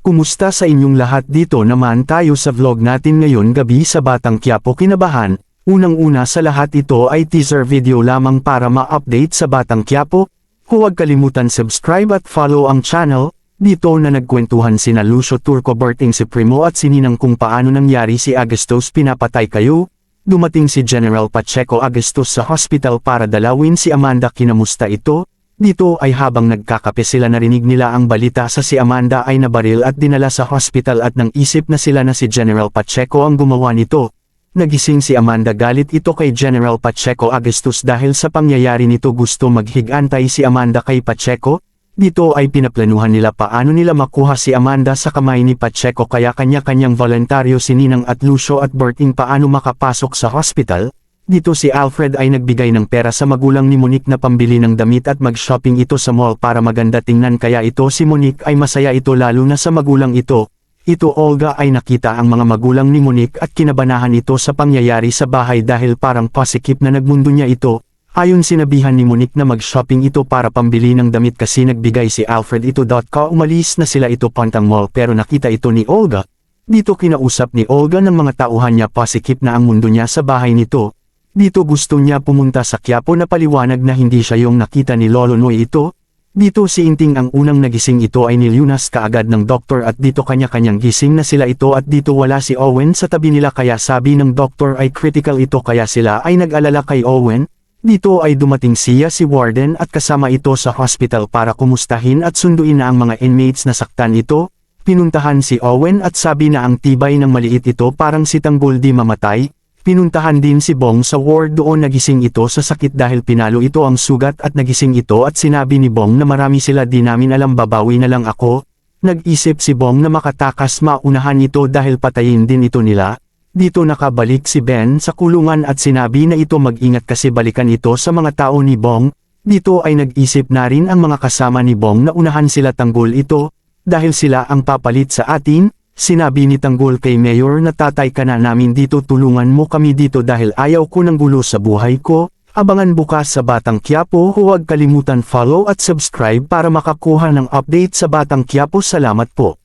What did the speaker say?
Kumusta sa inyong lahat? Dito naman tayo sa vlog natin ngayon gabi sa Batang Quiapo. Kinabahan. Unang-una sa lahat, ito ay teaser video lamang para ma-update sa Batang Quiapo. Huwag kalimutan subscribe at follow ang channel. Dito na nagkwentuhan sina Lucio Turco, Berting Supremo at sininang kung paano nangyari si Agustos pinapatay kayo. Dumating si General Pacheco Agustos sa hospital para dalawin si Amanda. Kinamusta ito? Dito ay habang nagkakape sila, narinig nila ang balita sa si Amanda ay nabaril at dinala sa hospital at nang isip na sila na si General Pacheco ang gumawa nito. Nagising si Amanda, galit ito kay General Pacheco Agustos dahil sa pangyayari nito. Gusto maghigantay si Amanda kay Pacheco. Dito ay pinaplanuhan nila paano nila makuha si Amanda sa kamay ni Pacheco, kaya kanya-kanyang voluntaryo si Ninang at Lucio at Berting paano makapasok sa hospital. Dito si Alfred ay nagbigay ng pera sa magulang ni Monique na pambili ng damit at mag-shopping ito sa mall para maganda tingnan, kaya ito si Monique ay masaya ito lalo na sa magulang ito. Ito Olga ay nakita ang mga magulang ni Monique at kinabanahan ito sa pangyayari sa bahay dahil parang pasikip na nagmundo niya ito. Ayon sinabihan ni Monique na mag-shopping ito para pambili ng damit kasi nagbigay si Alfred ito. Umalis na sila ito pantang mall pero nakita ito ni Olga. Dito kinausap ni Olga ng mga tauhan niya, pasikip na ang mundo niya sa bahay nito. Dito gusto niya pumunta sa Quiapo na paliwanag na hindi siya yung nakita ni Lolo Noy ito. Dito si Inting ang unang nagising, ito ay nilunas kaagad ng doktor at dito kanya-kanyang gising na sila ito at dito wala si Owen sa tabi nila kaya sabi ng doktor ay critical ito kaya sila ay nag-alala kay Owen. Dito ay dumating siya si Warden at kasama ito sa hospital para kumustahin at sunduin na ang mga inmates na saktan ito. Pinuntahan si Owen at sabi na ang tibay ng maliit ito parang si Tanggol di mamatay. Pinuntahan din si Bong sa ward, doon nagising ito sa sakit dahil pinalo ito ang sugat at nagising ito at sinabi ni Bong na marami sila, di namin alam, babawi na lang ako. Nag-isip si Bong na makatakas, maunahan ito dahil patayin din ito nila. Dito nakabalik si Ben sa kulungan at sinabi na ito mag-ingat kasi balikan ito sa mga tao ni Bong. Dito ay nag-isip na rin ang mga kasama ni Bong na unahan sila. Tanggol ito, dahil sila ang papalit sa atin. Sinabi ni Tanggol kay Mayor na tatay ka na namin dito, tulungan mo kami dito dahil ayaw ko ng gulo sa buhay ko. Abangan bukas sa Batang Quiapo. Huwag kalimutan follow at subscribe para makakuha ng update sa Batang Quiapo. Salamat po.